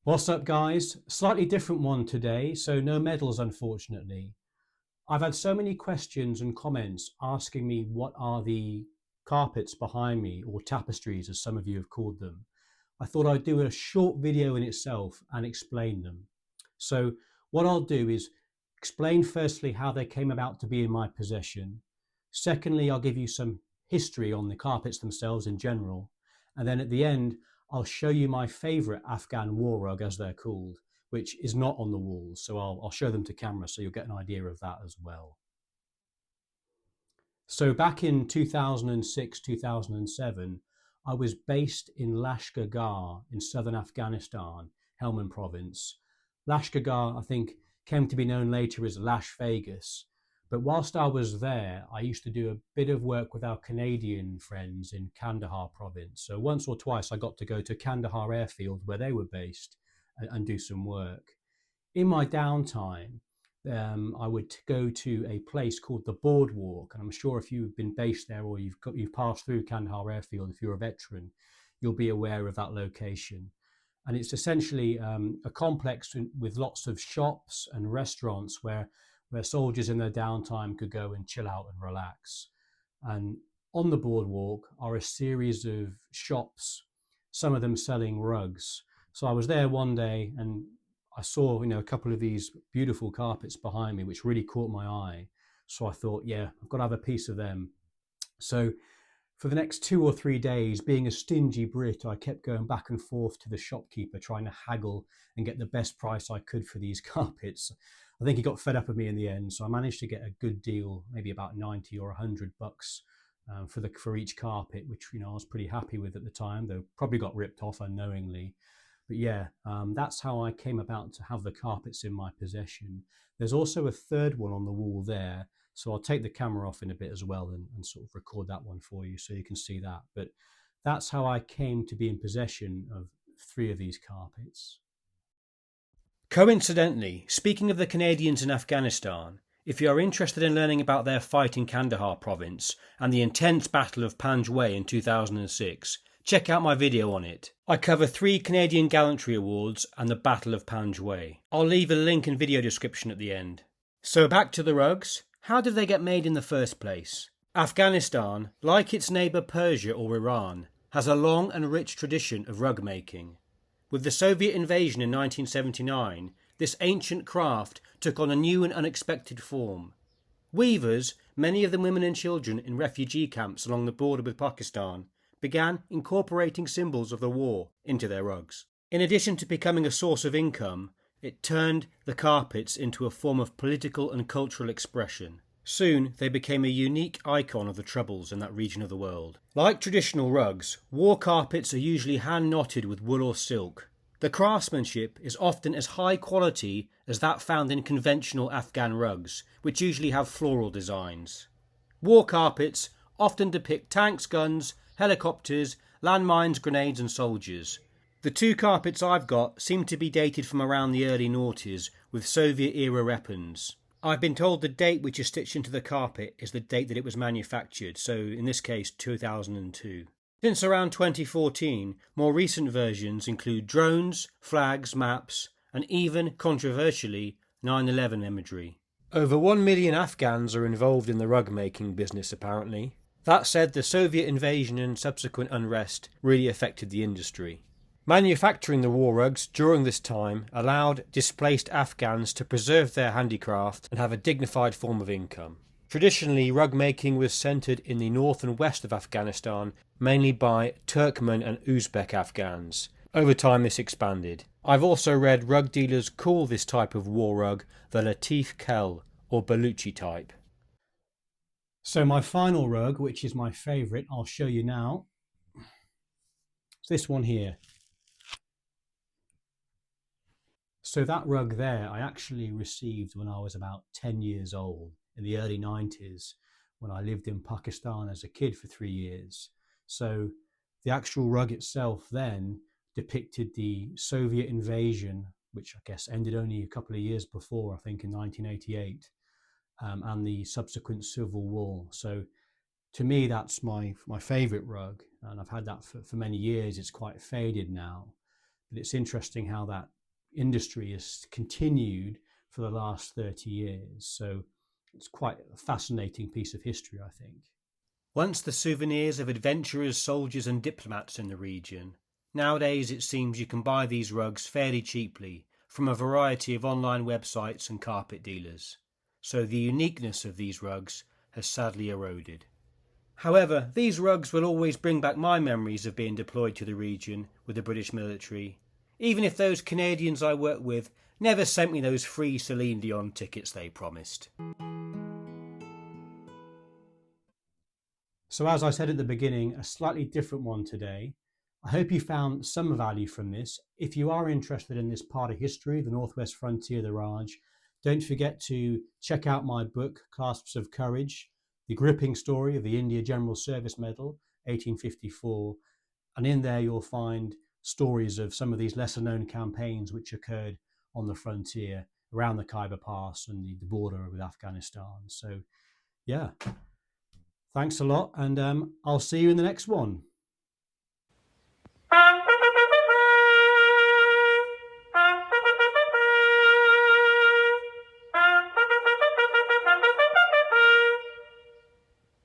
What's up, guys? Slightly different one today, so no medals, unfortunately. I've had so many questions and comments asking me what are the carpets behind me, or tapestries, as some of you have called them. I thought I'd do a short video in itself and explain them. So, what I'll do is explain firstly how they came about to be in my possession. Secondly, I'll give you some history on the carpets themselves in general. And then at the end, I'll show you my favorite Afghan war rug, as they're called, which is not on the walls. So I'll show them to camera so you'll get an idea of that as well. So back in 2006, 2007, I was based in Lashkar Gah in southern Afghanistan, Helmand province. Lashkar Gah, I think, came to be known later as Las Vegas. But whilst I was there, I used to do a bit of work with our Canadian friends in Kandahar province. So once or twice I got to go to Kandahar airfield where they were based and do some work. In my downtime, I would go to a place called the Boardwalk, and I'm sure if you've been based there or you've passed through Kandahar Airfield, if you're a veteran, you'll be aware of that location. And it's essentially a complex with lots of shops and restaurants where soldiers in their downtime could go and chill out and relax. And on the boardwalk are a series of shops, some of them selling rugs. So I was there one day and I saw, a couple of these beautiful carpets behind me, which really caught my eye. So I thought, yeah, I've got to have a piece of them. So for the next 2 or 3 days, being a stingy Brit, I kept going back and forth to the shopkeeper, trying to haggle and get the best price I could for these carpets. I think he got fed up with me in the end, so I managed to get a good deal, maybe about 90 or $100 for each carpet, which I was pretty happy with at the time. Though probably got ripped off unknowingly. But yeah, that's how I came about to have the carpets in my possession. There's also a third one on the wall there, so I'll take the camera off in a bit as well and sort of record that one for you so you can see that. But that's how I came to be in possession of three of these carpets. Coincidentally, speaking of the Canadians in Afghanistan, if you are interested in learning about their fight in Kandahar province and the intense Battle of Panjwai in 2006, check out my video on it. I cover 3 Canadian Gallantry Awards and the Battle of Panjwai. I'll leave a link in video description at the end. So back to the rugs. How did they get made in the first place? Afghanistan, like its neighbour Persia or Iran, has a long and rich tradition of rug making. With the Soviet invasion in 1979, this ancient craft took on a new and unexpected form. Weavers, many of them women and children in refugee camps along the border with Pakistan, began incorporating symbols of the war into their rugs. In addition to becoming a source of income, it turned the carpets into a form of political and cultural expression. Soon they became a unique icon of the Troubles in that region of the world. Like traditional rugs, war carpets are usually hand-knotted with wool or silk. The craftsmanship is often as high quality as that found in conventional Afghan rugs, which usually have floral designs. War carpets often depict tanks, guns, helicopters, landmines, grenades and soldiers. The 2 carpets I've got seem to be dated from around the early noughties with Soviet-era weapons. I've been told the date which is stitched into the carpet is the date that it was manufactured, so in this case 2002. Since around 2014, more recent versions include drones, flags, maps, and even, controversially, 9/11 imagery. Over 1 million Afghans are involved in the rug making business apparently. That said, the Soviet invasion and subsequent unrest really affected the industry. Manufacturing the war rugs during this time allowed displaced Afghans to preserve their handicraft and have a dignified form of income. Traditionally, rug making was centred in the north and west of Afghanistan, mainly by Turkmen and Uzbek Afghans. Over time this expanded. I've also read rug dealers call this type of war rug the Latif Kel or Baluchi type. So my final rug, which is my favourite, I'll show you now. It's this one here. So that rug there I actually received when I was about 10 years old in the early 90s when I lived in Pakistan as a kid for 3 years. So the actual rug itself then depicted the Soviet invasion, which I guess ended only a couple of years before, I think in 1988, and the subsequent civil war. So to me, that's my favourite rug, and I've had that for many years. It's quite faded now. But it's interesting how that industry has continued for the last 30 years. So it's quite a fascinating piece of history, I think. Once the souvenirs of adventurers, soldiers, and diplomats in the region, nowadays it seems you can buy these rugs fairly cheaply from a variety of online websites and carpet dealers. So the uniqueness of these rugs has sadly eroded. However, these rugs will always bring back my memories of being deployed to the region with the British military, even if those Canadians I work with never sent me those free Celine Dion tickets they promised. So as I said at the beginning, a slightly different one today. I hope you found some value from this. If you are interested in this part of history, the Northwest Frontier, the Raj, don't forget to check out my book, Clasps of Courage, the gripping story of the India General Service Medal, 1854. And in there you'll find stories of some of these lesser known campaigns which occurred on the frontier around the Khyber Pass and the border with Afghanistan. So yeah, thanks a lot, and I'll see you in the next one.